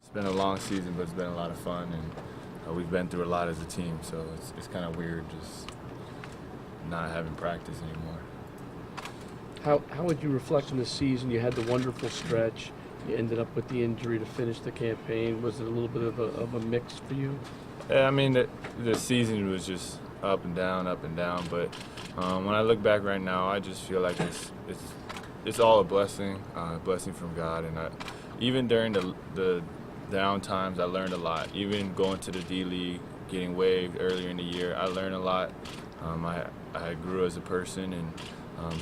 It's been a long season, but it's been a lot of fun, and we've been through a lot as a team, so it's kind of weird just not having practice anymore. How would you reflect on this season? You had the wonderful stretch. You ended up with the injury to finish the campaign. Was it a little bit of a mix for you? Yeah, I mean, the season was just up and down, but when I look back right now, I just feel like it's all a blessing from God. And even during the down times, I learned a lot. Even going to the D-League, getting waived earlier in the year, I learned a lot. I grew as a person, and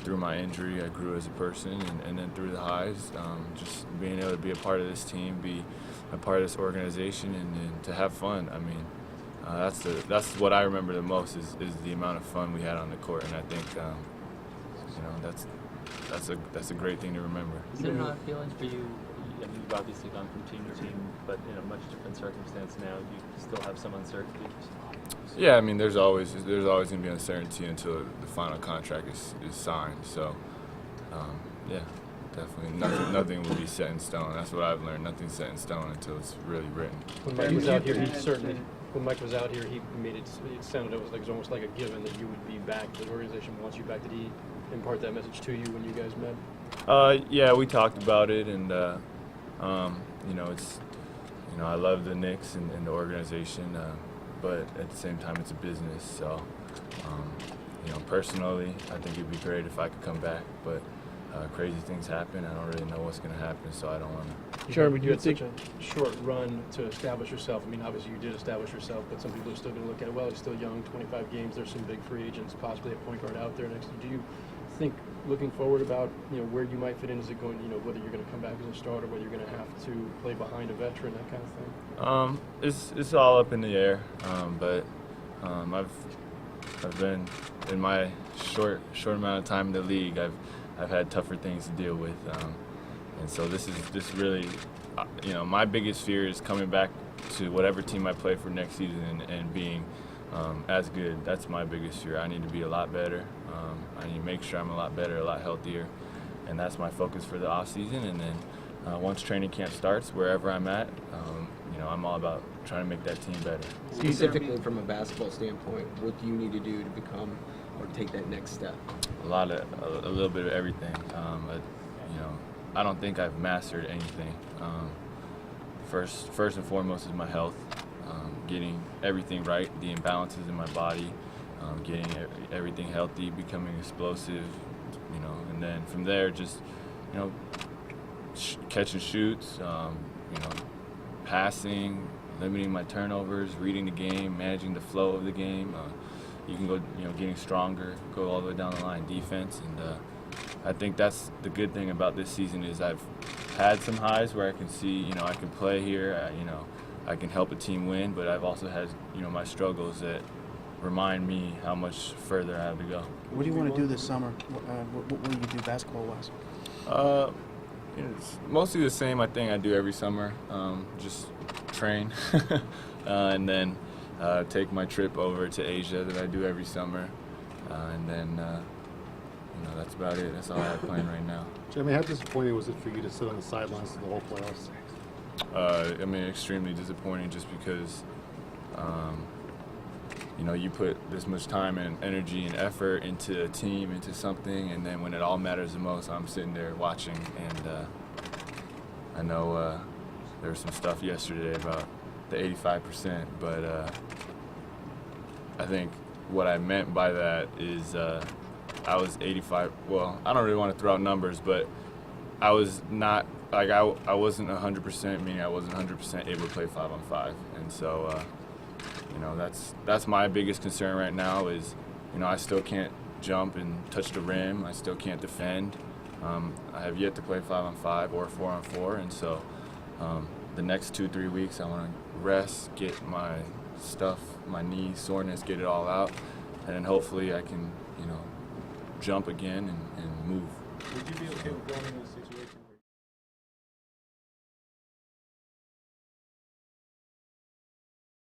through my injury, I grew as a person, and then through the highs, just being able to be a part of this team, be a part of this organization, and to have fun. I mean, that's what I remember the most is the amount of fun we had on the court, and I think that's a great thing to remember. Is there not feelings for you? I mean, you've obviously gone from team to team, but in a much different circumstance now. You still have some uncertainty. Yeah, I mean, there's always going to be uncertainty until the final contract is signed. So, yeah, definitely nothing will be set in stone. That's what I've learned. Nothing's set in stone until it's really written. When Mike was out here, he made it sounded it was almost like a given that you would be back. The organization wants you back. Did he impart that message to you when you guys met? Yeah, we talked about it, and I love the Knicks and the organization. But at the same time, it's a business. So, personally, I think it'd be great if I could come back. But crazy things happen. I don't really know what's going to happen, so I don't want to. Jeremy, you had such a short run to establish yourself. I mean, obviously you did establish yourself, but some people are still going to look at it. Well, he's still young, 25 games. There's some big free agents, possibly a point guard out there next. Do you think, looking forward, about where you might fit in? Is it going, whether you're going to come back as a starter, whether you're going to have to play behind a veteran, that kind of thing? It's all up in the air. But I've been in my short amount of time in the league. I've had tougher things to deal with, and so this really, my biggest fear is coming back to whatever team I play for next season and being as good. That's my biggest fear. I need to be a lot better. I need to make sure I'm a lot better, a lot healthier, and that's my focus for the off season. And then once training camp starts, wherever I'm at, I'm all about trying to make that team better. Specifically from a basketball standpoint, what do you need to do to become or take that next step? A little bit of everything. I don't think I've mastered anything. First and foremost is my health, getting everything right, the imbalances in my body, getting everything healthy, becoming explosive, and then from there just, catch and shoots, passing, limiting my turnovers, reading the game, managing the flow of the game. You can go, getting stronger, go all the way down the line, defense, and I think that's the good thing about this season is I've had some highs where I can see, I can play here, I can help a team win, but I've also had, my struggles that remind me how much further I have to go. What do you want to do this summer? What will you do basketball-wise? It's mostly the same, I think, I do every summer. Just train, and then take my trip over to Asia that I do every summer, and then that's about it. That's all I have planned right now. Jeremy, how disappointing was it for you to sit on the sidelines for the whole playoffs? Extremely disappointing just because, you put this much time and energy and effort into a team, into something, and then when it all matters the most, I'm sitting there watching. And I know there was some stuff yesterday about the 85%, but I think what I meant by that is I was 85. Well, I don't really want to throw out numbers, but I was not I wasn't 100%, meaning I wasn't 100% able to play 5-on-5, and so that's my biggest concern right now is I still can't jump and touch the rim. I still can't defend. I have yet to play 5-on-5 or 4-on-4, and so the next 2-3 weeks I want to rest, get my stuff, my knee soreness, get it all out, and then hopefully I can jump again and move. Would you be okay with going into a situation